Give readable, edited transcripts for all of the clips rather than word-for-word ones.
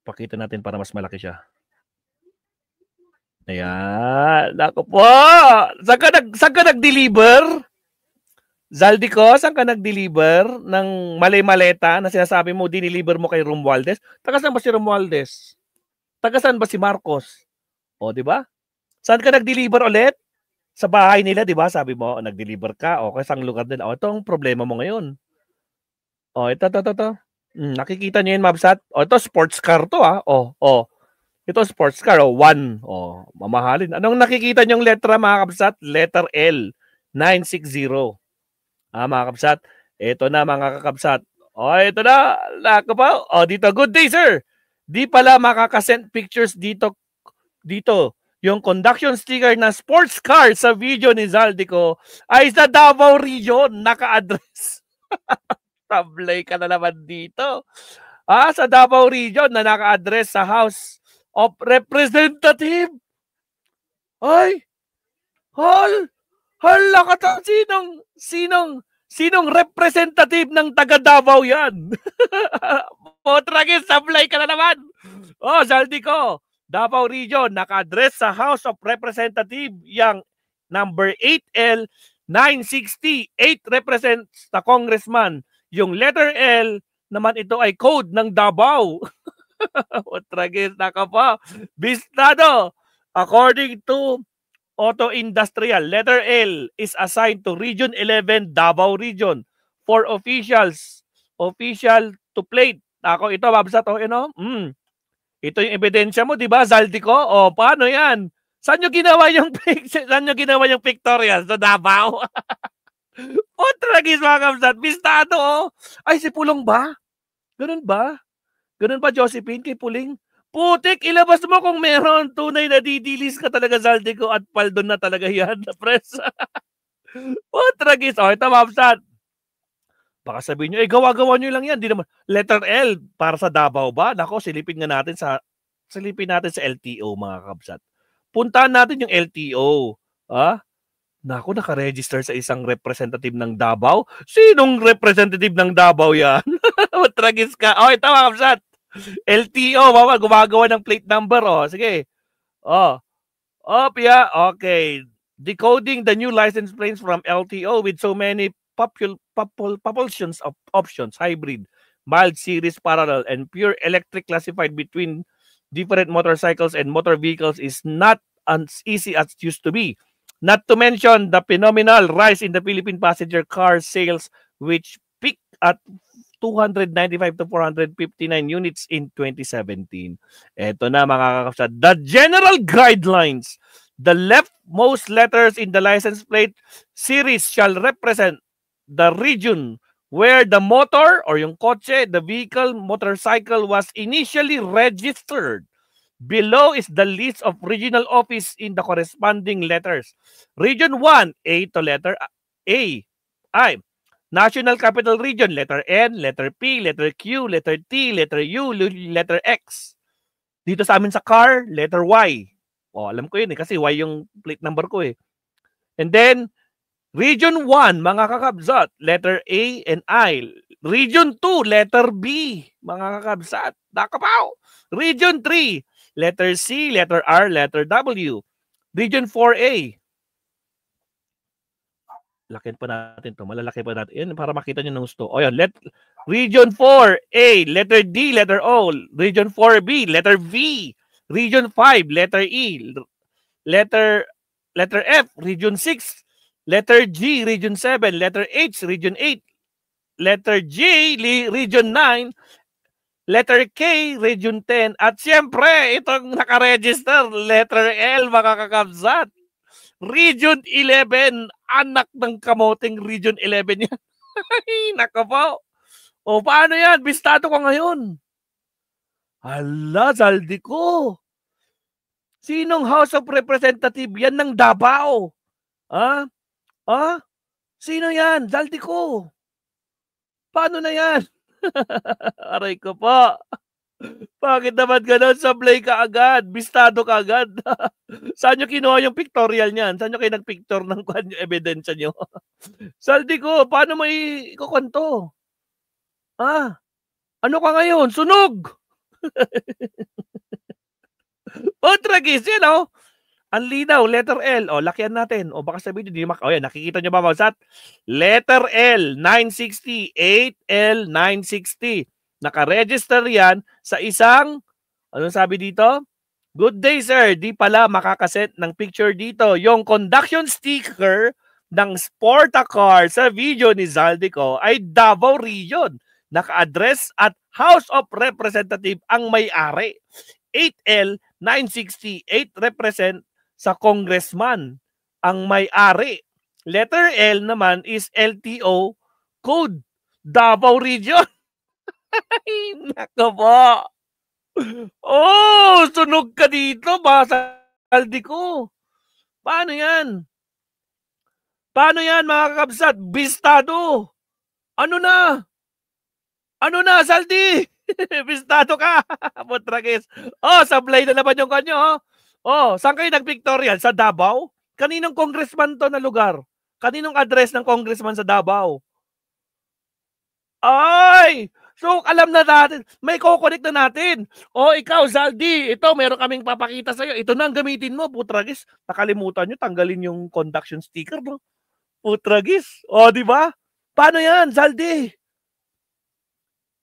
Pakita natin para mas malaki siya. Ayan. Naku po! Saan ka nag-deliver? Zaldico, saan ka nag-deliver ng malay-maleta na sinasabi mo, dineliver mo kay Romualdez? Taga saan ba si Romualdez? Taga saan ba si Marcos? O, di ba? Saan ka nag-deliver ulit? Sa bahay nila, di ba? Sabi mo, nag-deliver ka. O, kasi ang lugar din. O, ito ang problema mo ngayon. O, ito. Nakikita niyo yun, Mabsat? O, ito, sports car to, ah. O. Ito, sports car. O, 1. O, mamahalin. Anong nakikita niyong letra, mga Kabsat? Letter L. 960. Mga Kabsat. Ito na, mga kakabsat. O, ito na. Lako pa. O, dito. Good day, sir. Di pala makakasend pictures dito. Yung conduction sticker na sports car sa video ni Zaldico ay sa Davao Region. Naka-address. Tablay ka na naman dito. Sa Davao Region na naka-address sa House of Representative. Ay! Hala ka ta. Sinong representative ng taga Davao yan? Potragis, sablay ka na naman. Zaldico. Davao Region, naka-address sa House of Representative yang number 8L 960. 8 represents the congressman. Yung letter L naman ito ay code ng Davao. Tragis na ka pa. Bistado. According to Auto Industrial, letter L is assigned to Region 11 Davao Region for official to plate. Ako ito, babsa to, Ito yung ebidensya mo, di ba, Zaldico? O, paano yan? Saan nyo ginawa yung pictorial? Sa Davao? Tragis, mga kabsat. Bistado, oh. Ay, si Pulong ba? Ganun ba? Ganun ba, Josephine, kay Puling? Putik, ilabas mo kung meron. Tunay na didilis ka talaga, Zaldico, at paldon na talaga yan, na press. Tragis. O, ito, mga kabsat. Baka sabihin nyo, gawa-gawa nyo lang yan. Di naman. Letter L, para sa Davao ba? Nako, silipin natin sa LTO, mga kabsat. Puntahan natin yung LTO. Nako, naka-register sa isang representative ng Davao. Sinong representative ng Davao yan? Tragis ka. Ito, mga kabsat. LTO, gumagawa ng plate number. Sige. Pia. Okay. Decoding the new license plates from LTO with so many propulsions of options, hybrid, mild series parallel, and pure electric classified between different motorcycles and motor vehicles is not as easy as it used to be. Not to mention the phenomenal rise in the Philippine passenger car sales, which peaked at 295 to 459 units in 2017. Ito na, mga kakapsat. The general guidelines. The leftmost letters in the license plate series shall represent the region where the motor or yung kotse, the vehicle, motorcycle was initially registered. Below is the list of regional office in the corresponding letters. Region 1, A to letter A. I. National Capital Region, letter N, letter P, letter Q, letter T, letter U, letter X. Dito sa amin sa car, letter Y. Alam ko yun kasi Y yung plate number ko eh. And then, Region 1, mga kakabsat, letter A and I. Region 2, letter B, mga kakabsat. Nakapaw! Region 3, letter C, letter R, letter W. Region 4A. Lakin pa natin to. Malalaki pa natin. Yan, para makita nyo ng gusto. Yan. Region 4A, letter D, letter O. Region 4B, letter V. Region 5, letter E. Letter F, Region 6. Letter G, Region 7. Letter H, Region 8. Letter J, Region 9. Letter K, Region 10. At siyempre, itong nakaregister, letter L, mga kakabsat. Region 11, anak ng kamoting Region 11 yan. Nako po. Paano yan? Bistado ka ngayon. Hala, Zaldico. Sinong House of Representative yan ng Davao? Sino yan? Zaldico. Paano na yan? Aray ko po. Bakit naman gano'n? Sablay ka agad. Bistado ka agad. Saan nyo kinuha yung pictorial niyan? Saan nyo kayo nagpicture ng ebidensya nyo? Zaldico, paano mo ikukwento? Ano ka ngayon? Sunog! Tragis yan, oh. Ang linaw, letter L. O, lakihan natin. O, baka sabihin nyo, yan, nakikita nyo ba, Mausat? Letter L, 960, 8L, 960. Nakaregister yan sa isang, anong sabi dito? Good day, sir. Di pala makakasend ng picture dito. Yung conduction sticker ng Sportacar sa video ni Zaldico ay Davao Region. Naka-address at House of Representative ang may-ari. 8L 968 represent sa congressman ang may-ari. Letter L naman is LTO code Davao Region. Ay, nako po. Oh, sunog ka dito, Zaldico. Paano yan? Paano yan, mga kakabsat? Bistado. Ano na? Ano na, Saldi? Bistado ka. Putragis. Oh, sablay na naman yung kanyo. Oh, saan kayo nag-pictorial? Sa Davao? Kaninong congressman to na lugar? Kaninong address ng congressman sa Davao? Ay! So, alam na natin. May kukonek na natin. O, ikaw, Zaldi, ito, meron kaming papakita sa'yo. Ito na ang gamitin mo, putragis. Nakalimutan nyo, tanggalin yung conduction sticker, no? Putragis. O, di ba? Paano yan, Zaldi?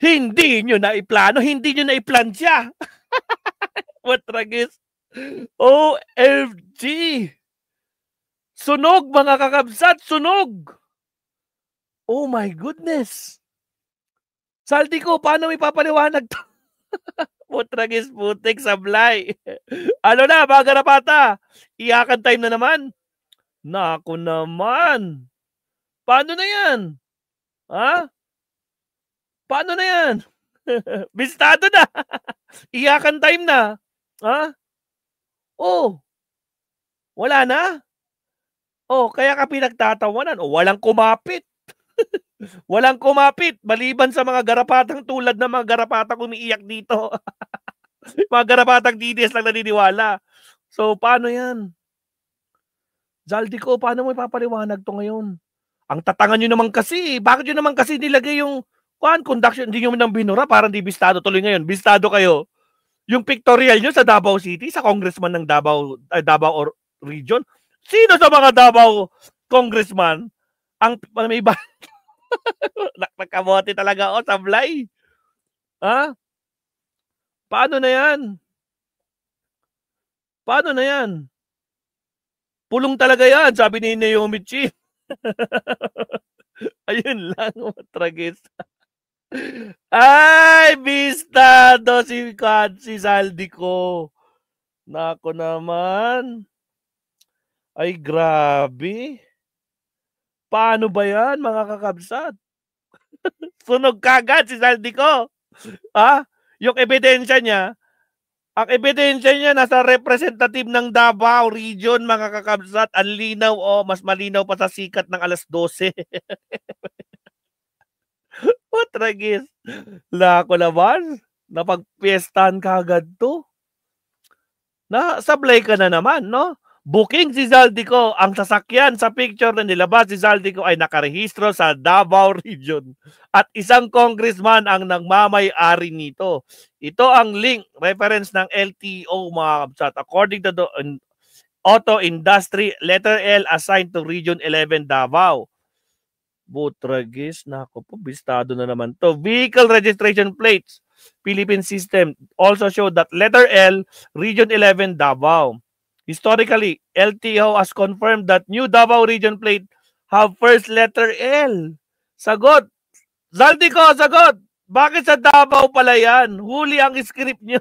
Hindi nyo na iplano, hindi nyo na iplansya. Putragis. OMG. Sunog, mga kakabsat, sunog. Oh my goodness. Zaldico, paano may papaliwanag to? Putragis, putik, sablay. Ano na, mga garapata? Iyakan time na naman. Naku naman. Paano na yan? Ha? Paano na yan? Bistado na. Iyakan time na. Ha? Oh. Wala na? Oh, kaya ka pinagtatawanan. Oh, walang kumapit. Walang kumapit. Maliban sa mga garapatang tulad ng mga garapatang umiiyak dito. Mga garapatang DDS lang naniniwala. So, paano yan? Zaldico, paano mo ipapaliwanag to ngayon? Ang tatangan nyo naman kasi. Bakit nyo naman kasi nilagay yung conduction? Hindi nyo nang binura. Parang di bistado tuloy ngayon. Bistado kayo. Yung pictorial nyo sa Davao City, sa congressman ng Davao Region. Sino sa mga Davao congressman ang may iba? Nagkamote talaga ako, sablay. Ha? Paano na yan? Paano na yan? Pulong talaga yan, sabi ni Naomichi. Ayun lang, matragis. Ay, bistado si Zaldico. Nako naman. Ay, grabe. Paano ba yan, mga kakabsat? Sunog kagad si Zaldico. Ha? Yung ebidensya niya, ang ebidensya niya nasa representative ng Davao Region, mga kakabsat. Ang linaw, mas malinaw pa sa sikat ng alas 12. Tragis. Lako naman. Napagpiestahan kagad to. Sablay ka na naman, no? Booking si Zaldico. Ang sasakyan sa picture na nilabas si Zaldico ay nakarehistro sa Davao Region. At isang congressman ang nagmamay-ari nito. Ito ang link, reference ng LTO, mga kabsat. According to the Auto Industry, letter L assigned to Region 11 Davao. Butragis, nako po, bistado na naman to. Vehicle registration plates, Philippine system also show that letter L, Region 11 Davao. Historically, LTO has confirmed that new Davao region plate have first letter L. Sagot. Zaldico, sagot. Bakit sa Davao pala yan? Huli ang script nyo.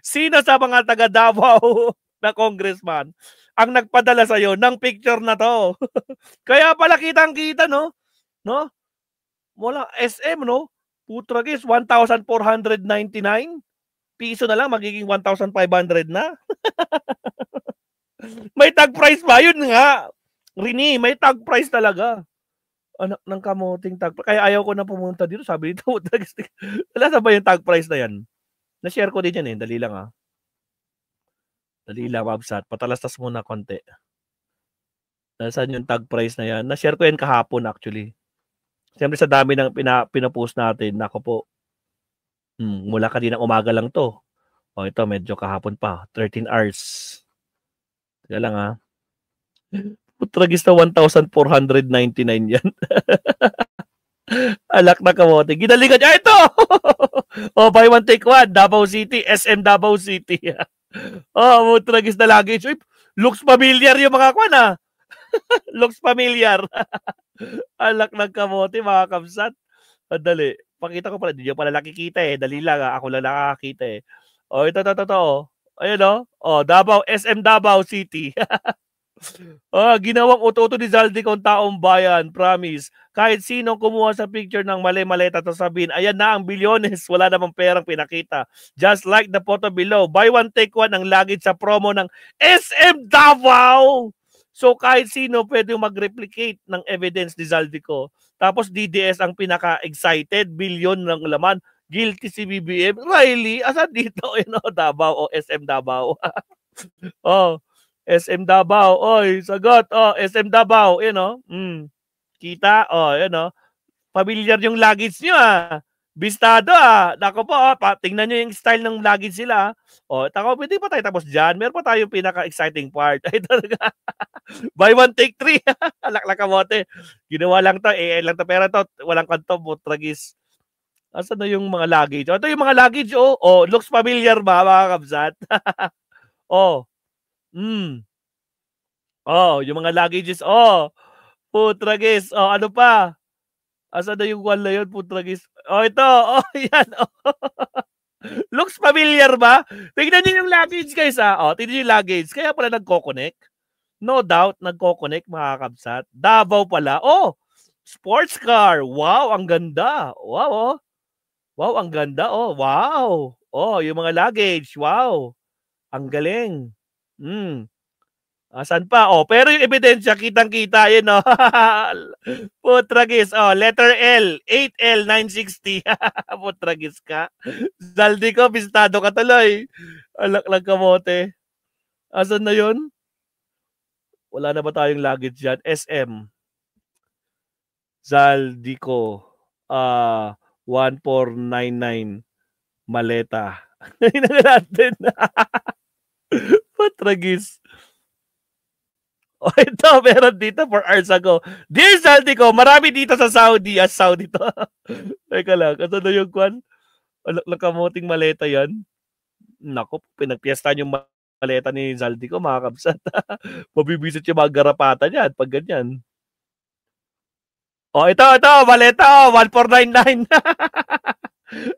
Sino sa mga taga Davao na congressman ang nagpadala sa'yo ng picture na to? Kaya pala kitang-kita, no? No? Wala, SM, no? Putragis, 1,499 piso na lang, magiging 1,500 na. May tag price ba? Yun nga. Rini, may tag price talaga. Anak ng kamuting tag price. Kaya ayaw ko na pumunta dito. Sabi dito, wala sa ba yung tag price na yan? Na-share ko din yan eh. Dali lang ah. Dali lang, website. Patalastas muna konti. Nasaan yung tag price na yan? Na-share ko yan kahapon actually. Siyempre sa dami ng pinapost natin. Nako po. Mula kaninang umaga lang to. O ito, medyo kahapon pa. 13 hours. Teka lang ha. Putragis na 1,499 yan. Alak na kamote. Ginalingan niya. Ito! Oh, buy one, take one. Davao City. SM Davao City. Oh, putragis na luggage. Uy, looks familiar yung mga kwan ah. Looks familiar. Alak ng kamote, mga kamsat. Dali. Pakita ko pala. Hindi nyo pala nakikita eh. Dali lang ah. Ako lang nakakita eh. Oh, ito. Ayun oh. Oh, Davao. SM Davao City. Ginawang uto ni Zaldico ang taong bayan. Promise. Kahit sino kumuha sa picture ng mali-maleta to sabihin, ayan na ang bilyones. Wala namang perang pinakita. Just like the photo below. Buy one, take one ang luggage sa promo ng SM Davao. So kahit sino pwede mag-replicate ng evidence ni Zaldico. Tapos DDS ang pinaka-excited. Bilyon ng laman. Guilty si BBM. Riley, asan dito? Davao o SM Davao? Oh, SM Davao. Oy, sagot. Oh, SM Davao. Kita? Oh, Familiar yung luggage nyo ah. Bistado ah. Nako po, tingnan nyo yung style ng luggage sila. Oh, pwede pa tayo tapos dyan. Meron pa tayong pinaka-exciting part. Ay, talaga. Buy one, take three. Alak kamote. Ginawa lang to. Lang to. Pero to, walang kanto. Tragis. Asan na yung mga luggage? Ito yung mga luggage. Looks familiar ba, mga kabsat? Yung mga luggages. Putragis. Ano pa? Asan na yung one na yun, putragis? Ito. Yan. Looks familiar ba? Tignan niyo yung luggage, guys, tignan niyo yung luggage. Kaya pala nagko-connect. No doubt, nagko-connect, mga kabsat. Davao pala. Sports car. Wow, ang ganda. Wow, Wow, ang ganda. Wow. Yung mga luggage. Wow. Ang galing. Asan pa? Pero yung ebidensya, kitang-kita yun, no? Putragis, letter L, 8L, 960. Putragis ka. Zaldico, bistado ka tuloy. Alak lang kamote. Asan na yun? Wala na ba tayong luggage dyan? SM. Zaldico. 1499. Maleta. Hinanga natin. Putragis. Ito, meron dito 4 hours ago. Dear Zaldico, marami dito sa Saudi. Saudi to. Teka lang, ito na yung kwan. Kamuting maleta yan. Naku, pinagpiestahan yung maleta ni Zaldico, mga kabsat. Mabibisit yung mga garapata niya pag ganyan. Ito, maleta, 1499.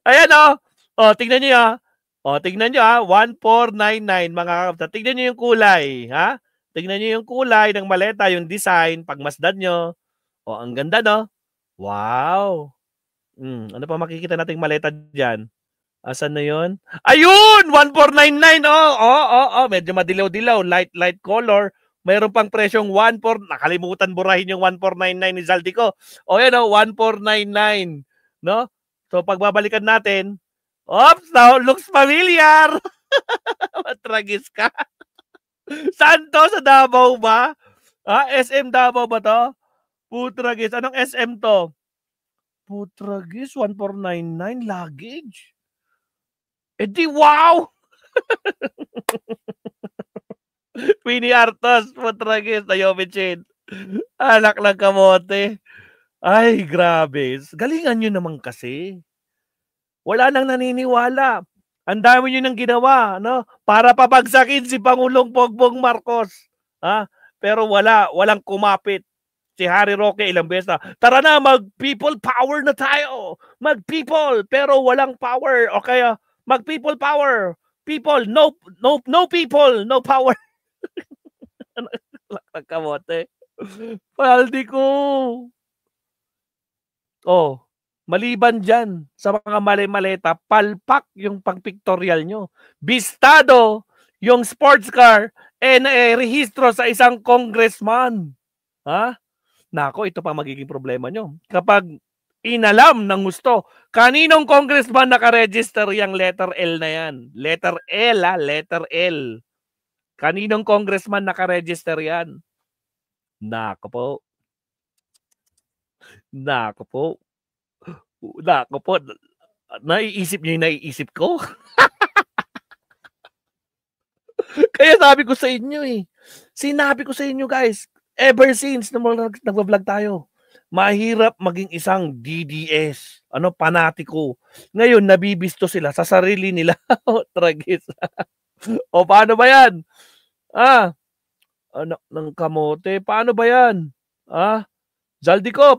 Ayan, tingnan nyo, tingnan nyo, 1499, mga kabsat. Tingnan nyo yung kulay, ha? Tingnan nyo yung kulay ng maleta, yung design, pagmasdan nyo. Ang ganda, no? Wow. Ano pa makikita nating maleta dyan? Asan na yun? Ayun! 1499! Medyo madilaw-dilaw. Light color. Mayroon pang presyong 14. Nakalimutan burahin yung 1499 ni Zaldico. Yan, 1499. No? So, pagbabalikan natin, now, looks familiar! Matragis ka. Saan to? Sa Davao ba? SM Davao ba to? Putragis. Anong SM to? Putragis, 1499 luggage. Di wow! Winnie Artos, Putragis, Tayomichin. Alak lang kamote. Ay, grabe. Galingan nyo naman kasi. Wala nang naniniwala. Ang dami nyo nang ginawa, no? Para pabagsakin si Pangulong Bongbong Marcos. Pero walang kumapit. Si Harry Roque ilang beses na, tara na, mag-people power na tayo. Mag-people, pero walang power. O kaya, mag-people power. People, no people, no power. Kamote. Paldi ko. Maliban dyan sa mga mali-maleta, palpak yung pang-pictorial nyo. Bistado yung sports car rehistro sa isang congressman. Nako, ito pa magiging problema nyo. Kapag inalam ng gusto, kaninong congressman nakaregister yung letter L na yan? Letter L, letter L. Kaninong congressman nakaregister yan? Nako po. Naiisip niyo yung naiisip ko? Kaya sabi ko sa inyo eh. Sinabi ko sa inyo guys, ever since na nagva-vlog tayo, mahirap maging isang DDS. Panatiko. Ngayon, nabibisto sila sa sarili nila. Tragis. O paano ba yan? Anak ng kamote, paano ba yan? Zaldi ko,